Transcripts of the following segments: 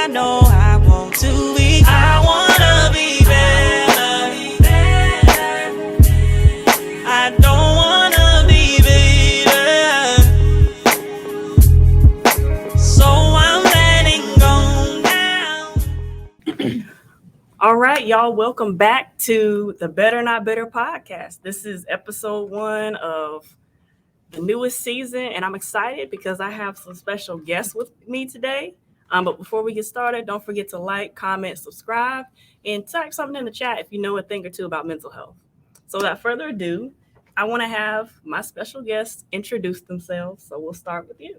I know I want to be. I wanna be better. I don't wanna be bitter. So I'm letting go now. All right, y'all, welcome back to the Better Not Bitter podcast. This is episode 1 of the newest season, and I'm excited because I have some special guests with me today. But before we get started, don't forget to like, comment, subscribe, and type something in the chat if you know a thing or two about mental health. So without further ado, I want to have my special guests introduce themselves. So we'll start with you.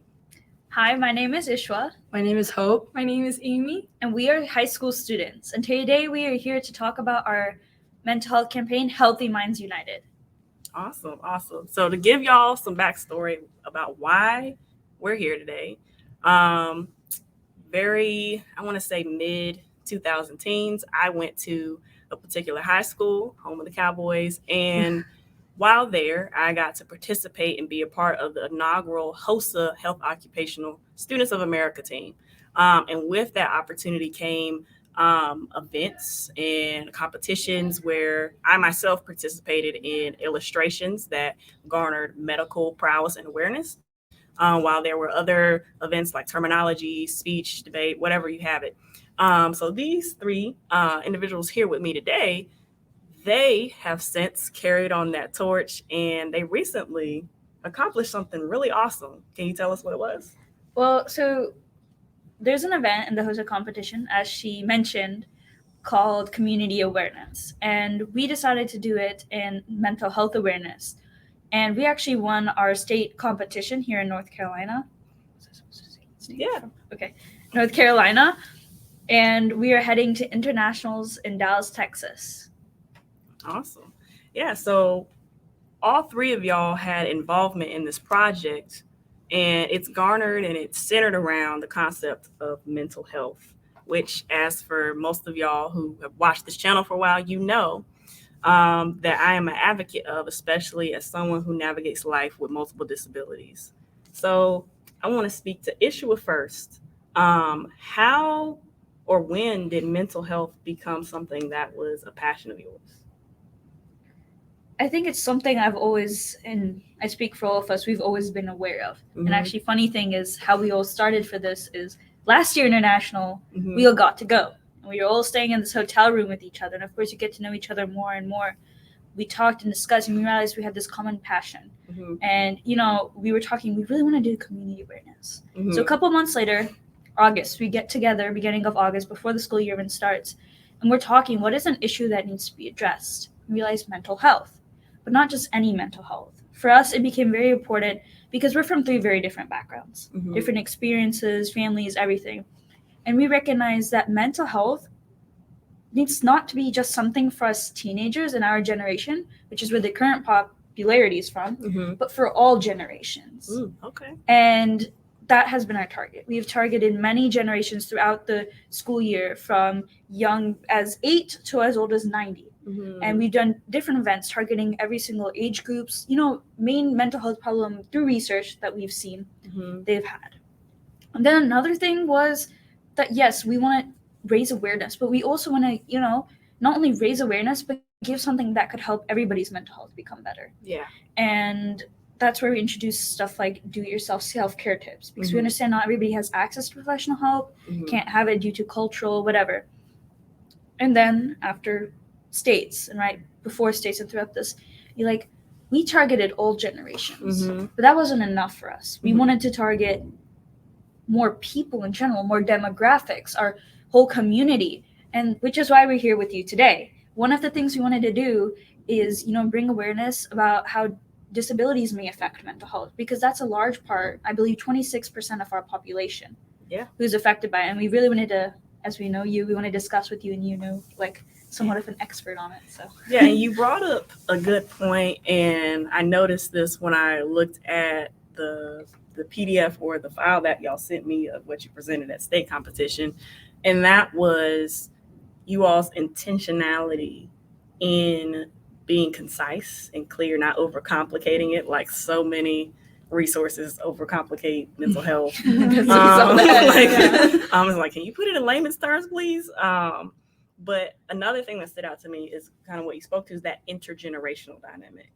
Hi, my name is Ishwa. My name is Hope. My name is Amy. And we are high school students. And today we are here to talk about our mental health campaign, Healthy Minds United. Awesome. So to give y'all some backstory about why we're here today, I want to say mid 2000 teens, I went to a particular high school, home of the Cowboys, and while there, I got to participate and be a part of the inaugural HOSA Health Occupational Students of America team. And with that opportunity came events and competitions where I myself participated in illustrations that garnered medical prowess and awareness, while there were other events like terminology, speech, debate, whatever you have it. So these three individuals here with me today, they have since carried on that torch, and they recently accomplished something really awesome. Can you tell us what it was? Well, so there's an event in the HOSA competition, as she mentioned, called Community Awareness. And we decided to do it in mental health awareness. And we actually won our state competition here in North Carolina. Yeah. Okay. North Carolina. And we are heading to internationals in Dallas, Texas. Awesome. Yeah, so all three of y'all had involvement in this project, and it's garnered and it's centered around the concept of mental health, which, as for most of y'all who have watched this channel for a while, you know that I am an advocate of, especially as someone who navigates life with multiple disabilities. So I want to speak to Ishwa first. How or when did mental health become something that was a passion of yours? I think it's something I've always, and I speak for all of us, we've always been aware of. Mm-hmm. And actually, funny thing is how we all started for this is last year international, Mm-hmm. we all got to go. And we were all staying in this hotel room with each other. And of course, you get to know each other more and more. We talked and discussed, and we realized we had this common passion. Mm-hmm. And, we were talking, we really want to do community awareness. Mm-hmm. So a couple months later, August, we get together, beginning of August, before the school year even starts. And we're talking, what is an issue that needs to be addressed? We realized mental health. But not just any mental health. For us, it became very important because we're from three very different backgrounds, Mm-hmm. different experiences, families, everything. And we recognize that mental health needs not to be just something for us teenagers in our generation, which is where the current popularity is from, Mm-hmm. but for all generations. Okay. And that has been our target. We've targeted many generations throughout the school year, from young as 8 to as old as 90. Mm-hmm. And we've done different events targeting every single age groups, main mental health problem through research that we've seen Mm-hmm. they've had. And then another thing was that, yes, we want to raise awareness, but we also want to, not only raise awareness, but give something that could help everybody's mental health become better. Yeah. And that's where we introduce stuff like do-it-yourself self-care tips, because we Mhm. understand not everybody has access to professional help, Mhm. can't have it due to cultural, whatever. And then after states, and right before states and throughout this, we targeted all generations, Mhm. but that wasn't enough for us. We Mhm. wanted to target more people in general, more demographics, our whole community, and which is why we're here with you today. One of the things we wanted to do is, bring awareness about how disabilities may affect mental health, because that's a large part, I believe 26% of our population, Yeah. who's affected by it. And we really wanted to, as we know you, we want to discuss with you, and somewhat of an expert on it. So Yeah, and you brought up a good point, and I noticed this when I looked at the PDF or the file that y'all sent me of what you presented at state competition, and that was you all's intentionality in being concise and clear, not overcomplicating it like so many resources overcomplicate mental health. Yeah. I was like, can you put it in layman's terms, please? But another thing that stood out to me is kind of what you spoke to, is that intergenerational dynamic,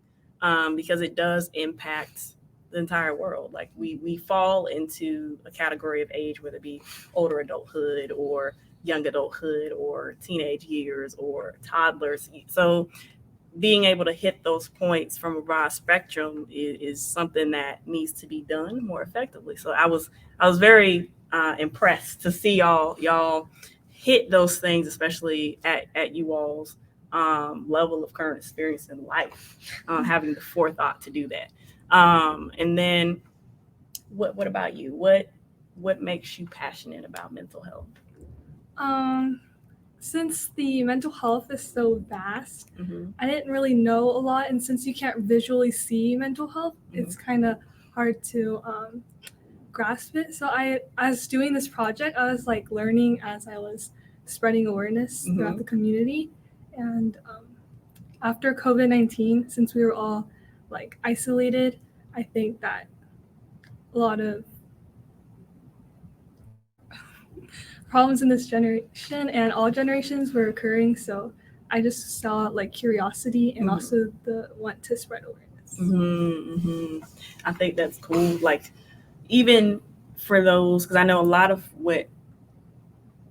because it does impact the entire world. Like we fall into a category of age, whether it be older adulthood or young adulthood or teenage years or toddlers. So being able to hit those points from a broad spectrum is something that needs to be done more effectively. So I was very impressed to see y'all hit those things, especially at you all's level of current experience in life, having the forethought to do that. And then what about you? What makes you passionate about mental health? Since the mental health is so vast, Mm-hmm. I didn't really know a lot, and since you can't visually see mental health, it's kind of hard to grasp it. So as doing this project, I was like learning as I was spreading awareness throughout the community. And after COVID-19, since we were all like isolated, I think that a lot of problems in this generation and all generations were occurring. So I just saw like curiosity and also the want to spread awareness. I think that's cool. Like, even for those, because I know a lot of what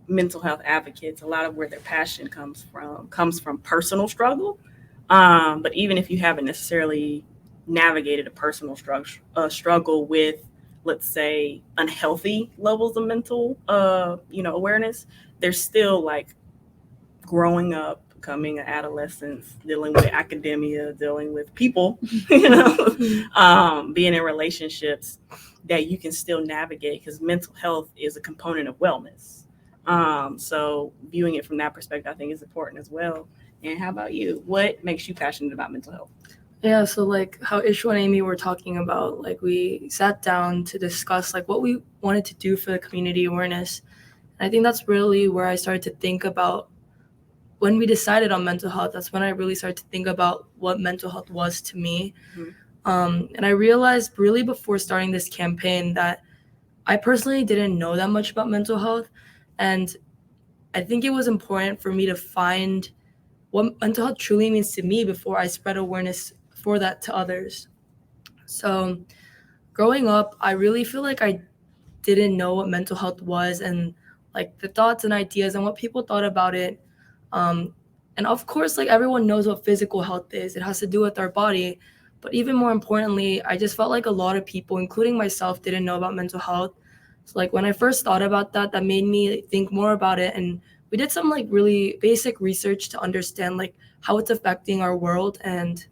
mental health advocates, a lot of where their passion comes from personal struggle. But even if you haven't necessarily navigated a personal struggle with, let's say, unhealthy levels of mental, awareness, there's still like growing up, becoming an adolescent, dealing with academia, dealing with people, being in relationships that you can still navigate, because mental health is a component of wellness. So viewing it from that perspective, I think, is important as well. And how about you? What makes you passionate about mental health? Yeah, so like how Ishwa and Amy were talking about, like we sat down to discuss like what we wanted to do for the community awareness. And I think that's really where I started to think about, when we decided on mental health, that's when I really started to think about what mental health was to me. And I realized really before starting this campaign that I personally didn't know that much about mental health. And I think it was important for me to find what mental health truly means to me before I spread awareness for that to others. So growing up, I really feel like I didn't know what mental health was, and like the thoughts and ideas and what people thought about it. And of course, like everyone knows what physical health is. It has to do with our body. But even more importantly, I just felt like a lot of people, including myself, didn't know about mental health. So like when I first thought about that made me think more about it. And we did some like really basic research to understand like how it's affecting our world. And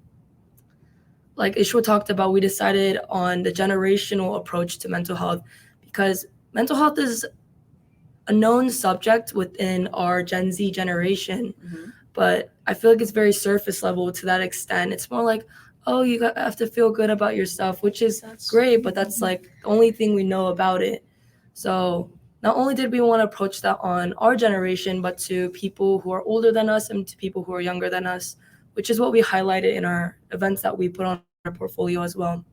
like Ishwa talked about, we decided on the generational approach to mental health, because mental health is a known subject within our Gen Z generation. But I feel like it's very surface level to that extent. It's more like, oh, you have to feel good about yourself, which is great, but that's like the only thing we know about it. So not only did we want to approach that on our generation, but to people who are older than us and to people who are younger than us, which is what we highlighted in our events that we put on our portfolio as well.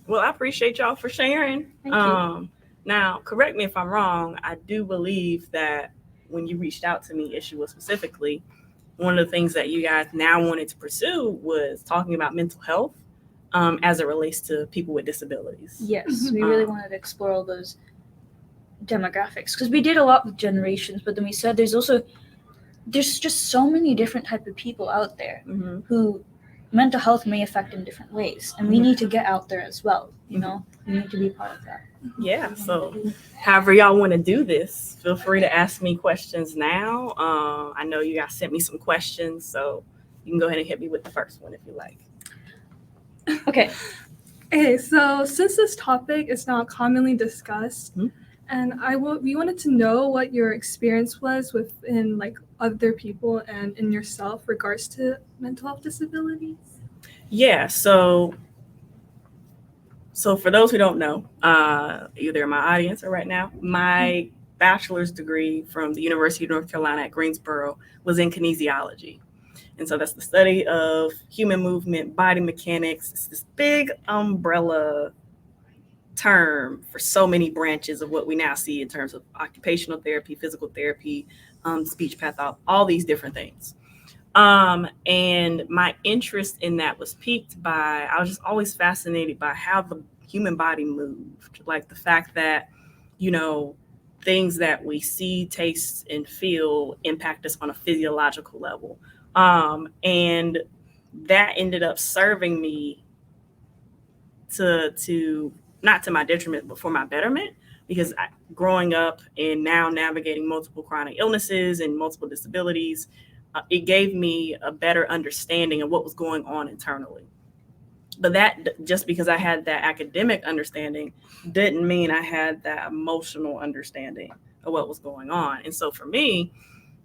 Well, I appreciate y'all for sharing. Thank you. Now, correct me if I'm wrong, I do believe that when you reached out to me, Ishwa specifically, one of the things that you guys now wanted to pursue was talking about mental health as it relates to people with disabilities. Yes, we really wanted to explore all those demographics, because we did a lot with generations, but then we said there's just so many different type of people out there who mental health may affect in different ways, and we need to get out there as well. We need to be part of that. Yeah, so however y'all want to do this, feel free to ask me questions now. I know you guys sent me some questions, so you can go ahead and hit me with the first one if you like. Okay. Okay, so since this topic is not commonly discussed, and we wanted to know what your experience was within like other people and in yourself regards to mental health disabilities. Yeah, so for those who don't know, either in my audience or right now, my bachelor's degree from the University of North Carolina at Greensboro was in kinesiology. And so that's the study of human movement, body mechanics. It's this big umbrella term for so many branches of what we now see in terms of occupational therapy, physical therapy, speech pathology, all these different things. And my interest in that was piqued by, I was just always fascinated by how the human body moved. Like the fact that, you know, things that we see, taste, and feel impact us on a physiological level. And that ended up serving me to not to my detriment, but for my betterment, because growing up and now navigating multiple chronic illnesses and multiple disabilities, it gave me a better understanding of what was going on internally. But that, just because I had that academic understanding didn't mean I had that emotional understanding of what was going on. And so for me,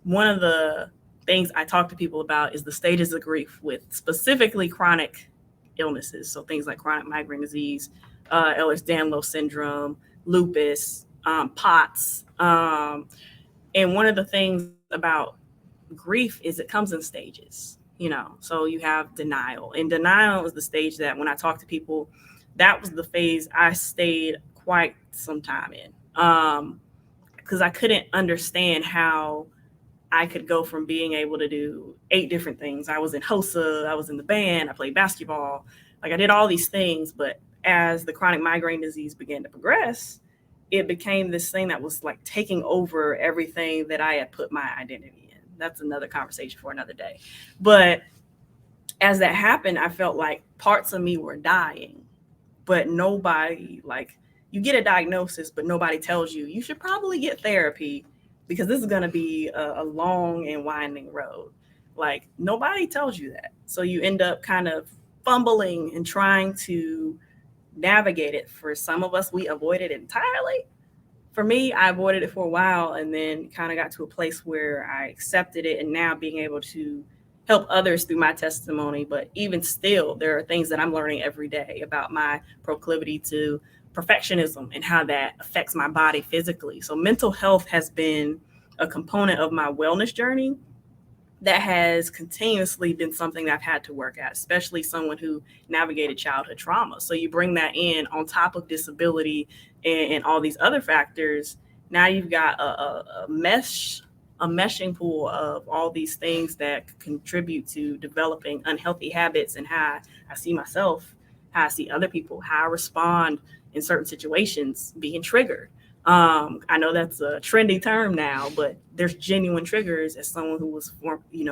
one of the things I talk to people about is the stages of grief with specifically chronic illnesses. So things like chronic migraine disease, Ehlers-Danlos syndrome, lupus, POTS. And one of the things about grief is it comes in stages, you know. So you have denial, and denial is the stage that when I talk to people, that was the phase I stayed quite some time in, because I couldn't understand how I could go from being able to do 8 different things. I was in HOSA, I was in the band, I played basketball, like I did all these things. But as the chronic migraine disease began to progress, it became this thing that was like taking over everything that I had put my identity in. That's another conversation for another day. But as that happened, I felt like parts of me were dying, but nobody, like, you get a diagnosis, but nobody tells you, you should probably get therapy because this is going to be a long and winding road. Like, nobody tells you that. So you end up kind of fumbling and trying to navigate it. For some of us, we avoid it entirely. For me, I avoided it for a while and then kind of got to a place where I accepted it, and now being able to help others through my testimony. But even still, there are things that I'm learning every day about my proclivity to perfectionism and how that affects my body physically. So mental health has been a component of my wellness journey that has continuously been something that I've had to work at, especially someone who navigated childhood trauma. So you bring that in on top of disability and all these other factors. Now you've got a meshing pool of all these things that contribute to developing unhealthy habits, and how I see myself, how I see other people, how I respond in certain situations, being triggered. I know that's a trendy term now, but there's genuine triggers as someone who was,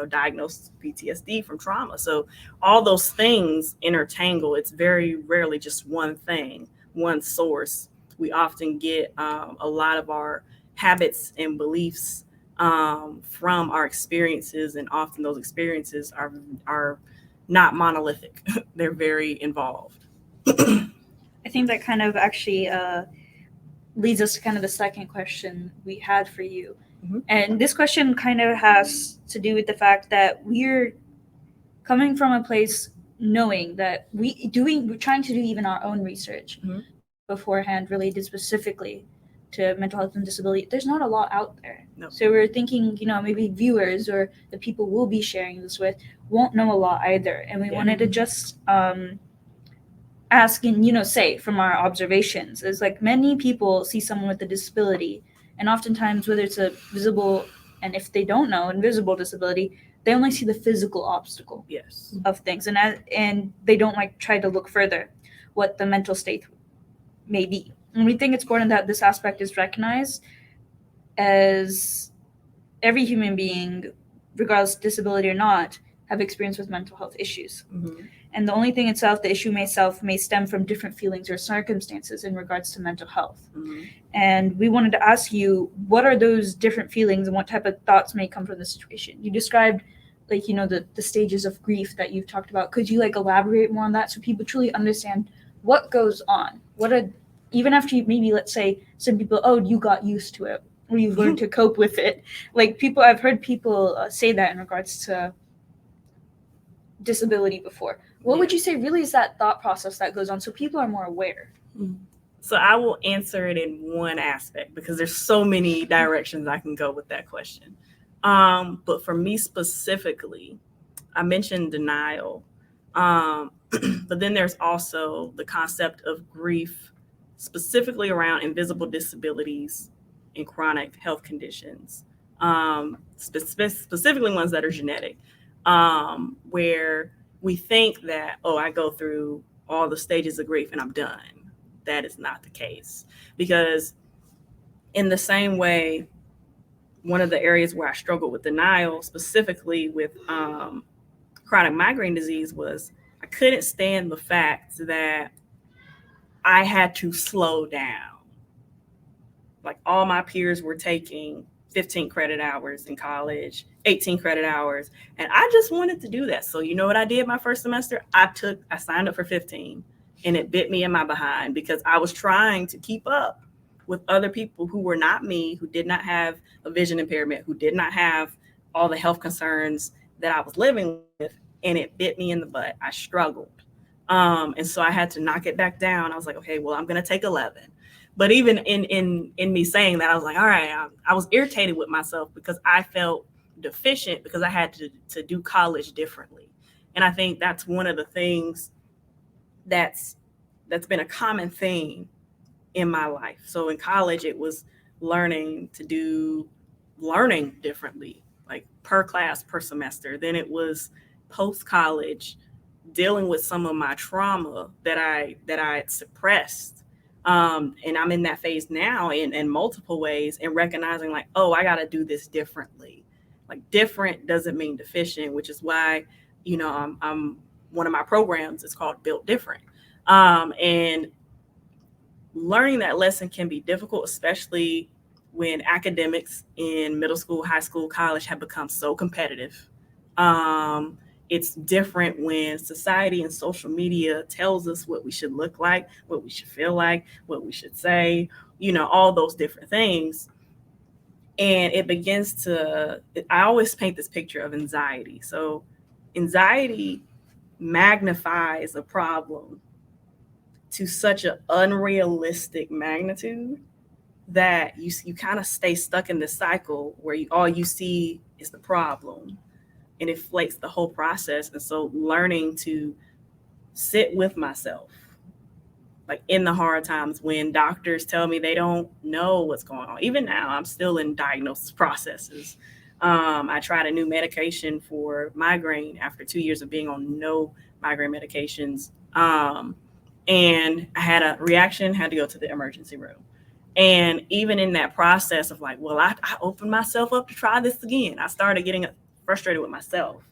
diagnosed with PTSD from trauma. So all those things intertangle. It's very rarely just one thing, one source. We often get a lot of our habits and beliefs from our experiences, and often those experiences are not monolithic. They're very involved. I think that kind of actually leads us to kind of the second question we had for you. Mhm. And this question kind of has to do with the fact that we're coming from a place knowing that we're trying to do even our own research Mhm. beforehand related specifically to mental health and disability. There's not a lot out there. No. So we're thinking, maybe viewers or the people we'll be sharing this with won't know a lot either. And we Yeah. wanted to just ask and say from our observations is like many people see someone with a disability, and oftentimes whether it's a visible, and if they don't know, invisible disability, they only see the physical obstacle Yes. of things, and they don't try to look further what the mental state may be. And we think it's important that this aspect is recognized, as every human being, regardless of disability or not, have experience with mental health issues. Mm-hmm. And the only thing itself, the issue may stem from different feelings or circumstances in regards to mental health. Mm-hmm. And we wanted to ask you, what are those different feelings and what type of thoughts may come from the situation? You described the stages of grief that you've talked about. Could you elaborate more on that so people truly understand what goes on? Even after you, maybe let's say some people, you got used to it, or you've learned to cope with it. I've heard people say that in regards to disability before. What would you say really is that thought process that goes on so people are more aware? So I will answer it in one aspect because there's so many directions I can go with that question. But for me specifically, I mentioned denial, but then there's also the concept of grief, specifically around invisible disabilities and chronic health conditions, specifically ones that are genetic, where we think that, oh, I go through all the stages of grief and I'm done. That is not the case, because in the same way, one of the areas where I struggled with denial, specifically with chronic migraine disease, was I couldn't stand the fact that I had to slow down. Like, all my peers were taking 15 credit hours in college, 18 credit hours, and I just wanted to do that. So you know what I did my first semester? I signed up for 15, and it bit me in my behind, because I was trying to keep up with other people who were not me, who did not have a vision impairment, who did not have all the health concerns that I was living with, and it bit me in the butt. I struggled. And so I had to knock it back down. I was like, okay, well, I'm going to take 11. But even in me saying that, I was like, all right, I was irritated with myself because I felt deficient because I had to do college differently. And I think that's one of the things that's been a common theme in my life. So in college, it was learning differently, like per class, per semester. Then it was post-college, dealing with some of my trauma that I had suppressed. And I'm in that phase now in multiple ways, and recognizing like, oh, I got to do this differently. Like, different doesn't mean deficient, which is why, I'm one of my programs is called Built Different. And learning that lesson can be difficult, especially when academics in middle school, high school, college have become so competitive. It's different when society and social media tells us what we should look like, what we should feel like, what we should say, all those different things. And it begins I always paint this picture of anxiety. So anxiety magnifies a problem to such an unrealistic magnitude that you kind of stay stuck in this cycle where all you see is the problem. And it inflates the whole process. And so learning to sit with myself, like in the hard times when doctors tell me they don't know what's going on. Even now, I'm still in diagnosis processes. I tried a new medication for migraine after 2 years of being on no migraine medications. And I had a reaction, had to go to the emergency room. And even in that process of like, well, I opened myself up to try this again. I started getting frustrated with myself.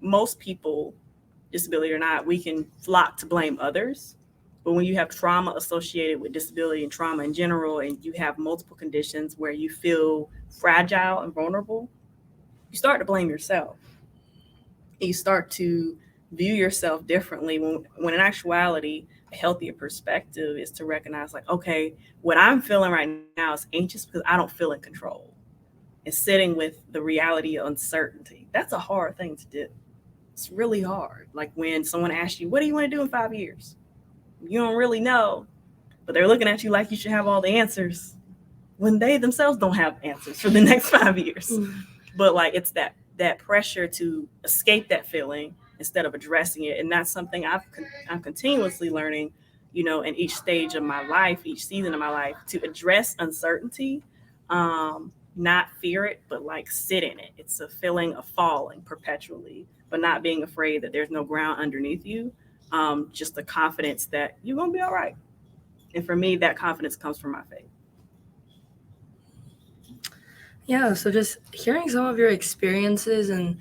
Most people, disability or not, we can flock to blame others. But when you have trauma associated with disability and trauma in general, and you have multiple conditions where you feel fragile and vulnerable, you start to blame yourself. You start to view yourself differently when in actuality, a healthier perspective is to recognize like, okay, what I'm feeling right now is anxious because I don't feel in control. And sitting with the reality of uncertainty, that's a hard thing to do. It's really hard. Like when someone asks you, what do you want to do in 5 years? You don't really know, but they're looking at you like you should have all the answers when they themselves don't have answers for the next 5 years. Mm-hmm. But like, it's that pressure to escape that feeling instead of addressing it. And that's something I'm continuously learning, in each stage of my life, each season of my life, to address uncertainty, not fear it, but like sit in it. It's a feeling of falling perpetually, but not being afraid that there's no ground underneath you. Just the confidence that you're going to be all right. And for me, that confidence comes from my faith. Yeah, so just hearing some of your experiences and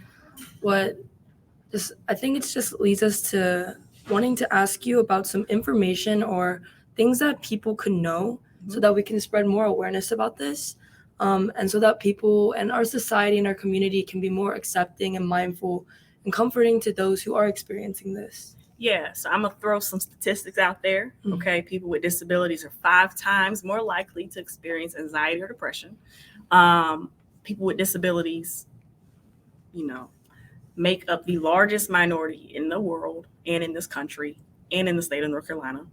I think it just leads us to wanting to ask you about some information or things that people could know, mm-hmm. so that we can spread more awareness about this. And so that people and our society and our community can be more accepting and mindful and comforting to those who are experiencing this. Yeah, so I'm going to throw some statistics out there. Mm-hmm. Okay, people with disabilities are 5 times more likely to experience anxiety or depression. People with disabilities, make up the largest minority in the world and in this country and in the state of North Carolina,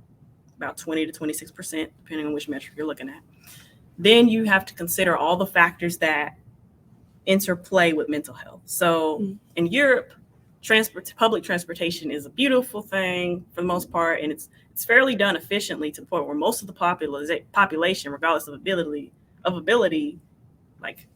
about 20 to 26%, depending on which metric you're looking at. Then you have to consider all the factors that interplay with mental health. So in Europe, public transportation is a beautiful thing for the most part, and it's fairly done efficiently to the point where most of the population, regardless of ability, like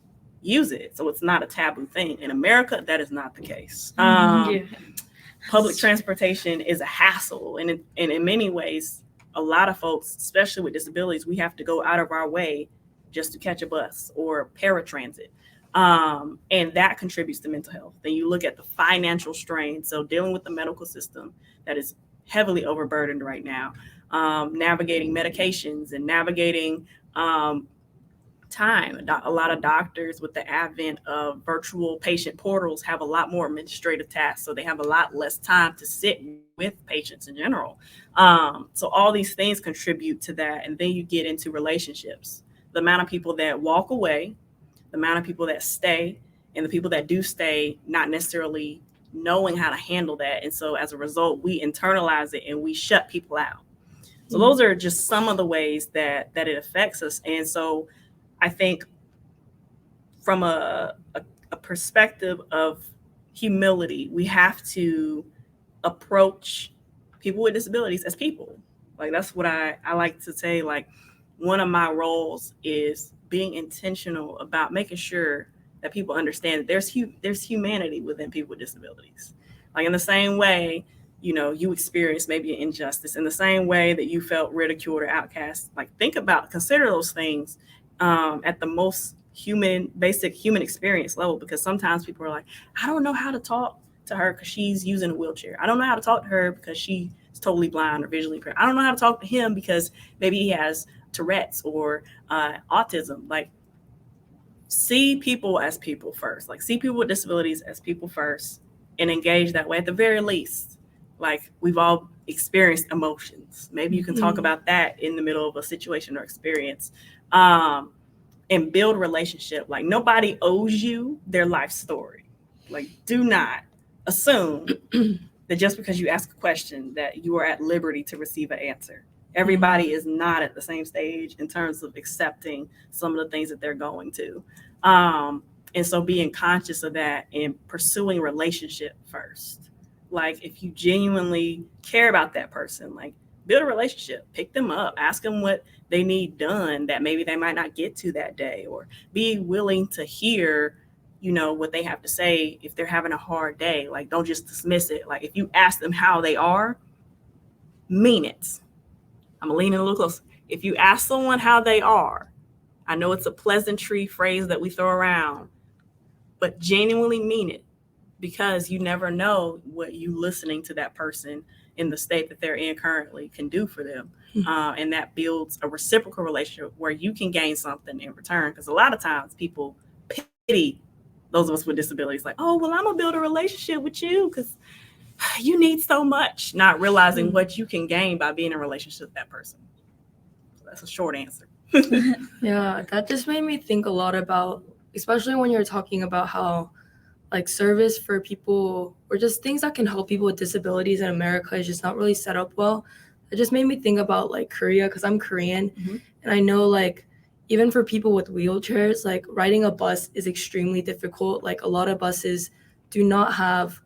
use it. So it's not a taboo thing. In America, that is not the case. Public transportation is a hassle, and in many ways, a lot of folks, especially with disabilities, we have to go out of our way just to catch a bus or paratransit. And that contributes to mental health. Then you look at the financial strain. So dealing with the medical system that is heavily overburdened right now, navigating medications and navigating time. A lot of doctors, with the advent of virtual patient portals, have a lot more administrative tasks. So they have a lot less time to sit with patients in general. So all these things contribute to that. And then you get into relationships. The amount of people that walk away, the amount of people that stay, and the people that do stay not necessarily knowing how to handle that. And so as a result, we internalize it and we shut people out. So those are just some of the ways that it affects us. And so I think from a perspective of humility, we have to approach people with disabilities as people. Like, that's what I like to say. Like, one of my roles is being intentional about making sure that people understand that there's humanity within people with disabilities. Like, in the same way, you experienced maybe an injustice, in the same way that you felt ridiculed or outcast. Like, consider those things at the most basic human experience level, because sometimes people are like, I don't know how to talk to her because she's using a wheelchair. I don't know how to talk to her because she's totally blind or visually impaired. I don't know how to talk to him because maybe he has Tourette's or autism. Like, see people as people first. Like, see people with disabilities as people first and engage that way. At the very least, like, we've all experienced emotions. Maybe you can talk about that in the middle of a situation or experience, and build relationship. Like, nobody owes you their life story. Like, do not assume that just because you ask a question that you are at liberty to receive an answer. Everybody is not at the same stage in terms of accepting some of the things that they're going to. And so being conscious of that and pursuing relationship first. Like, if you genuinely care about that person, like, build a relationship, pick them up, ask them what they need done that maybe they might not get to that day, or be willing to hear, what they have to say if they're having a hard day. Like, don't just dismiss it. Like, if you ask them how they are, mean it. I'm leaning a little close. If you ask someone how they are, I know it's a pleasantry phrase that we throw around, but genuinely mean it, because you never know what you listening to that person in the state that they're in currently can do for them. And that builds a reciprocal relationship where you can gain something in return. Because a lot of times people pity those of us with disabilities, like, oh, well, I'm going to build a relationship with you because you need so much, not realizing what you can gain by being in a relationship with that person. So that's a short answer. Yeah, that just made me think a lot about, especially when you're talking about how, like, service for people or just things that can help people with disabilities in America is just not really set up well. It just made me think about, like, Korea, because I'm Korean. And I know, like, even for people with wheelchairs, like, riding a bus is extremely difficult. Like, a lot of buses do not have,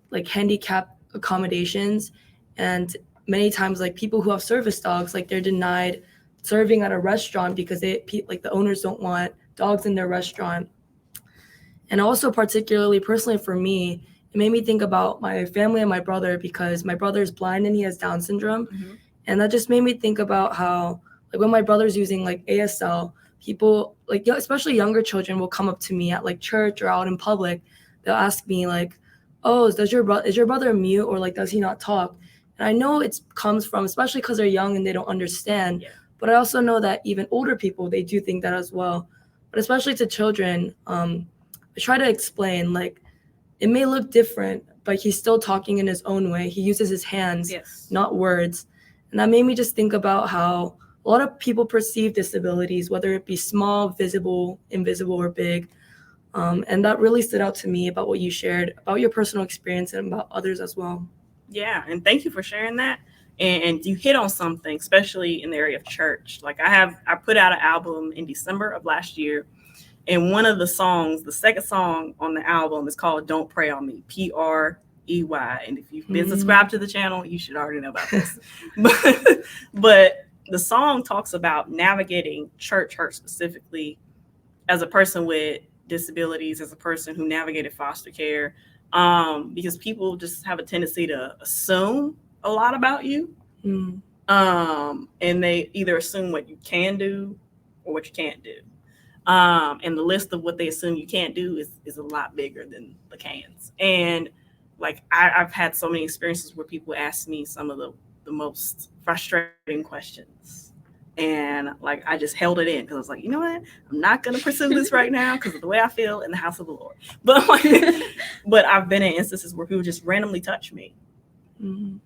like, handicap accommodations. And many times, like, people who have service dogs, like, they're denied serving at a restaurant because the owners don't want dogs in their restaurant. And also, particularly personally for me, it made me think about my family and my brother, because my brother is blind and he has Down syndrome. And that just made me think about how, like, when my brother's using, like, ASL, people, like, especially younger children, will come up to me at, like, church or out in public. They'll ask me, like, oh, is your brother mute, or, like, does he not talk? And I know it comes from, especially because they're young and they don't understand. But I also know that even older people, they do think that as well. But especially to children, I try to explain, like, it may look different, but he's still talking in his own way. He uses his hands, not words. And that made me just think about how a lot of people perceive disabilities, whether it be small, visible, invisible, or big. And that really stood out to me about what you shared, about your personal experience and about others as well. Yeah, and thank you for sharing that. And you hit on something, especially in the area of church. Like, I put out an album in December of last year, And one of the songs, the second song on the album, is called Don't Pray on Me, Prey. And if you've been subscribed to the channel, you should already know about this. But the song talks about navigating church hurt, specifically as a person with disabilities, as a person who navigated foster care, because people just have a tendency to assume a lot about you. And they either assume what you can do or what you can't do. And the list of what they assume you can't do is a lot bigger than the cans. And like I've had so many experiences where people ask me some of the most frustrating questions. And like I just held it in because I was like, you know what? I'm not gonna pursue this right now because of the way I feel in the house of the Lord. But but I've been in instances where people just randomly touch me. And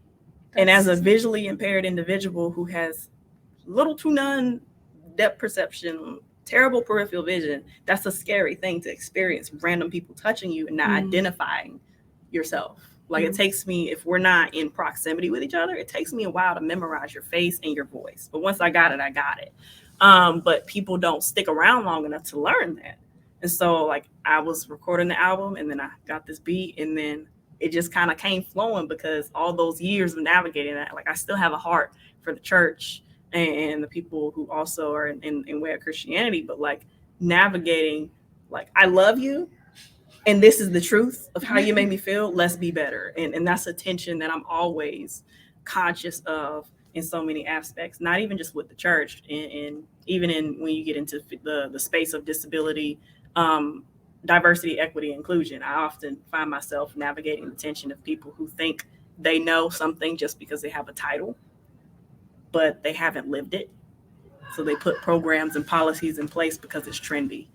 as a visually impaired individual who has little to none depth perception, terrible peripheral vision, that's a scary thing to experience, random people touching you and not identifying yourself. Like it takes me, if we're not in proximity with each other, it takes me a while to memorize your face and your voice. But once I got it, I got it. But people don't stick around long enough to learn that. And so like I was recording the album and then I got this beat and then it just kind of came flowing because all those years of navigating that, like I still have a heart for the church and the people who also are in way of Christianity, but like navigating, like I love you and this is the truth of how you made me feel, let's be better. And that's a tension that I'm always conscious of in so many aspects, not even just with the church and even in when you get into the space of disability, diversity, equity, inclusion. I often find myself navigating the tension of people who think they know something just because they have a title, but they haven't lived it. So they put programs and policies in place because it's trendy.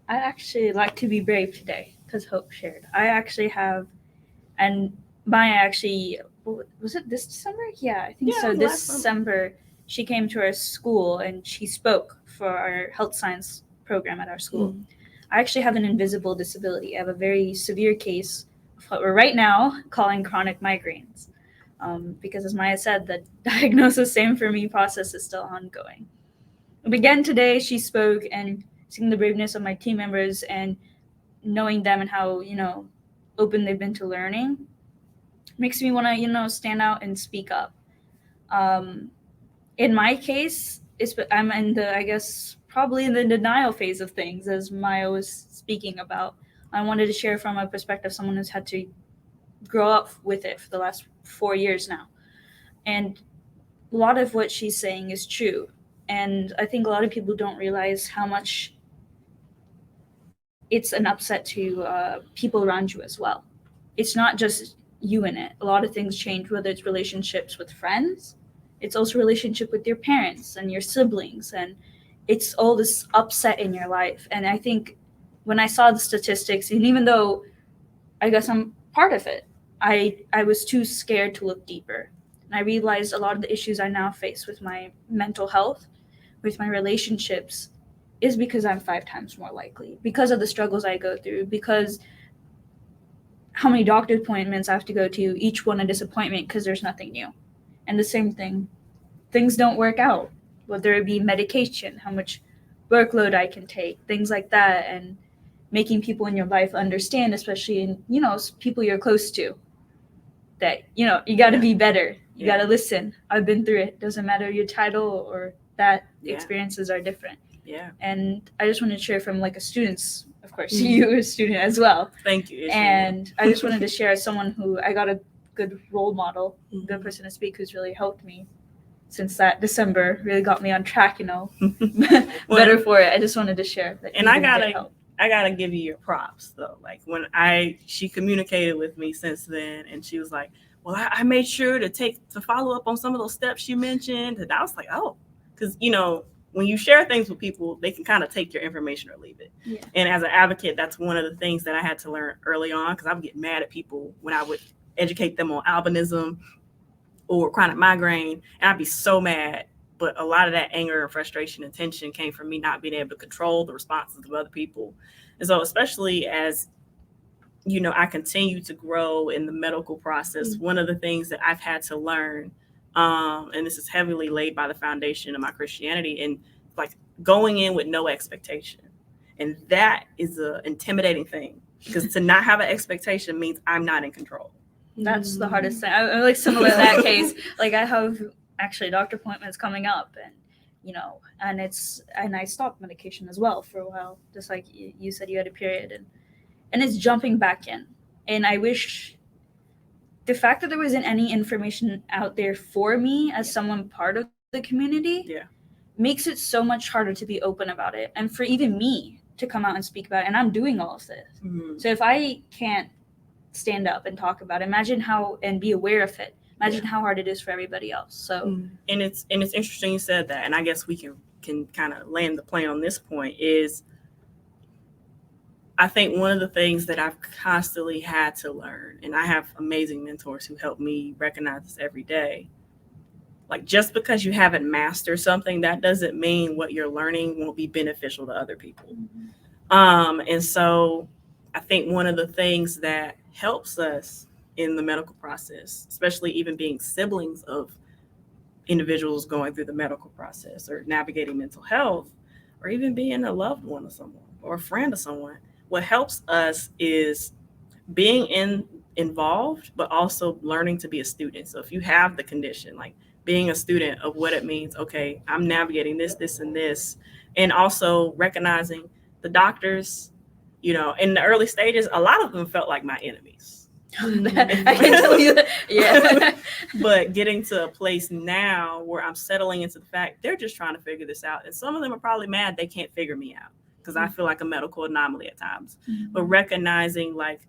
I'd actually like to be brave today because Hope shared. I actually have, and Maya actually, was it this December? Yeah, I think so. This December, she came to our school and she spoke for our health science program at our school. I actually have an invisible disability. I have a very severe case of what we're right now calling chronic migraines. Because as Maya said, the diagnosis, same for me, process is still ongoing. Again, today she spoke and seeing the braveness of my team members and knowing them and how, open they've been to learning makes me want to, stand out and speak up. In my case, I'm in probably in the denial phase of things, as Maya was speaking about. I wanted to share from a perspective, someone who's had to grow up with it for the last 4 years now. And a lot of what she's saying is true. And I think a lot of people don't realize how much it's an upset to people around you as well. It's not just you in it. A lot of things change, whether it's relationships with friends, it's also relationship with your parents and your siblings, and it's all this upset in your life. And I think when I saw the statistics, and even though I guess I'm part of it, I was too scared to look deeper. And I realized a lot of the issues I now face with my mental health, with my relationships, is because I'm 5 times more likely, because of the struggles I go through, because how many doctor appointments I have to go to, each one a disappointment because there's nothing new. And the same thing, things don't work out, whether it be medication, how much workload I can take, things like that, and making people in your life understand, especially in, people you're close to, that, you got to be better. You got to listen. I've been through it. Doesn't matter your title or that, experiences are different. Yeah. And I just wanted to share from like a student's, of course, you are a student as well. Thank you. And I just wanted to share as someone who I got a good role model, good person to speak who's really helped me since that December, really got me on track, better for it. I just wanted to share that. And I gotta give you your props though. Like when she communicated with me since then and she was like, well, I made sure to follow up on some of those steps you mentioned. And I was like, oh, because when you share things with people, they can kind of take your information or leave it. Yeah. And as an advocate, that's one of the things that I had to learn early on, because I would get mad at people when I would educate them on albinism or chronic migraine, and I'd be so mad. But a lot of that anger and frustration and tension came from me not being able to control the responses of other people. And so especially as, I continue to grow in the medical process, one of the things that I've had to learn, and this is heavily laid by the foundation of my Christianity and like going in with no expectation. And that is an intimidating thing, because to not have an expectation means I'm not in control. That's the hardest thing. I'm like similar in that case. Like I have actually doctor appointments coming up, and and I stopped medication as well for a while, just like you said you had a period, and it's jumping back in. And I wish the fact that there wasn't any information out there for me as someone part of the community makes it so much harder to be open about it, and for even me to come out and speak about it. And I'm doing all of this. Mm-hmm. So if I can't stand up and talk about it, imagine how, and be aware of it, imagine how hard it is for everybody else. So and it's interesting you said that, and I guess we can kind of land the plane on this point. Is I think one of the things that I've constantly had to learn, and I have amazing mentors who help me recognize this every day, like just because you haven't mastered something, that doesn't mean what you're learning won't be beneficial to other people. And so I think one of the things that helps us in the medical process, especially even being siblings of individuals going through the medical process or navigating mental health, or even being a loved one of someone or a friend of someone, what helps us is being involved, but also learning to be a student. So if you have the condition, like being a student of what it means, okay, I'm navigating this, and this, and also recognizing the doctors, in the early stages, a lot of them felt like my enemies. I can tell you that. Yeah. But getting to a place now where I'm settling into the fact they're just trying to figure this out. And some of them are probably mad they can't figure me out, because I feel like a medical anomaly at times. But recognizing, like,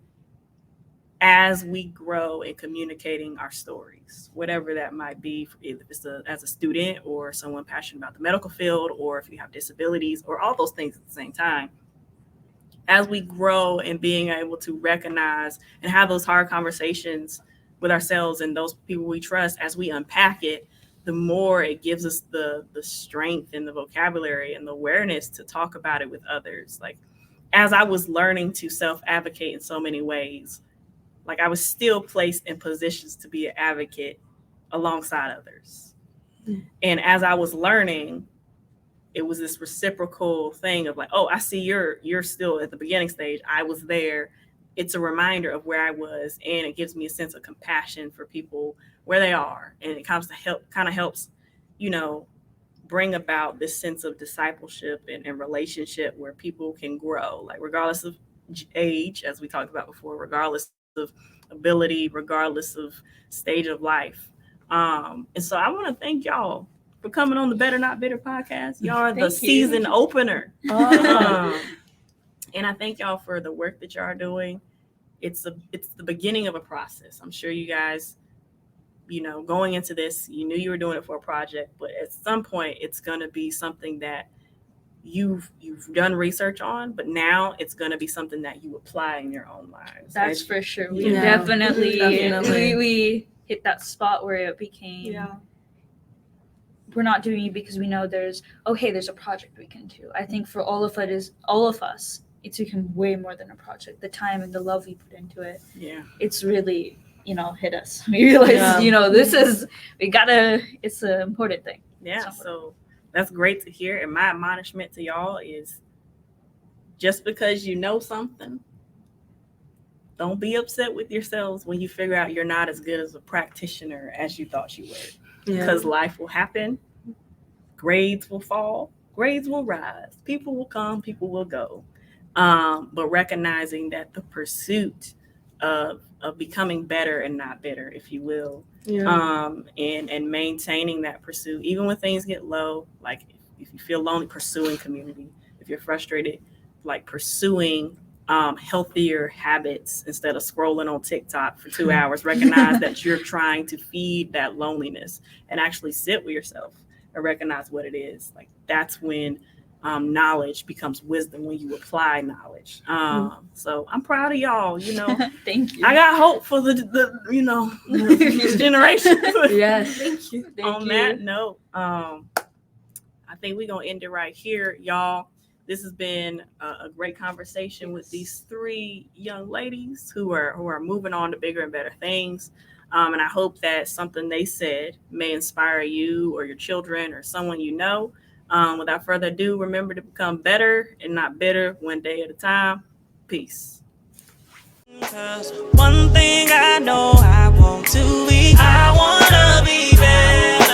as we grow in communicating our stories, whatever that might be, if it's as a student or someone passionate about the medical field, or if you have disabilities, or all those things at the same time, as we grow in being able to recognize and have those hard conversations with ourselves and those people we trust, as we unpack it, the more it gives us the strength and the vocabulary and the awareness to talk about it with others. Like, as I was learning to self-advocate in so many ways, like I was still placed in positions to be an advocate alongside others. And as I was learning, it was this reciprocal thing of like, oh, I see you're still at the beginning stage. I was there. It's a reminder of where I was, and it gives me a sense of compassion for people where they are. And it kind of helps, bring about this sense of discipleship and relationship where people can grow, like regardless of age, as we talked about before, regardless of ability, regardless of stage of life. And so I want to thank y'all for coming on the Better Not Bitter podcast. Y'all are the season opener. And I thank y'all for the work that y'all are doing. It's the beginning of a process. I'm sure you guys, going into this, you knew you were doing it for a project, but at some point it's going to be something that you've done research on, but now it's going to be something that you apply in your own lives. That's for sure. We Yeah. definitely. Definitely. We hit that spot where it became. Yeah. We're not doing it because we know there's a project we can do. I think for all of us, it's become way more than a project. The time and the love we put into it, it's really, hit us. We realize, this is, it's an important thing. Yeah, so that's great to hear. And my admonishment to y'all is, just because you know something, don't be upset with yourselves when you figure out you're not as good as a practitioner as you thought you were. Because life will happen. Grades will fall. Grades will rise. People will come. People will go. But recognizing that the pursuit of becoming better and not bitter, if you will, and maintaining that pursuit, even when things get low, like if you feel lonely, pursuing community. If you're frustrated, like pursuing healthier habits instead of scrolling on TikTok for 2 hours. Recognize that you're trying to feed that loneliness, and actually sit with yourself and recognize what it is. Like, that's when knowledge becomes wisdom, when you apply knowledge. So I'm proud of y'all. Thank you. I got hope for the this generation. Yes. Thank you. That note, I think we're gonna end it right here, y'all. This has been a great conversation with these 3 young ladies who are moving on to bigger and better things. And I hope that something they said may inspire you or your children or someone you know. Without further ado, remember to become better and not bitter, one day at a time. Peace. 'Cause one thing I know I want to be better.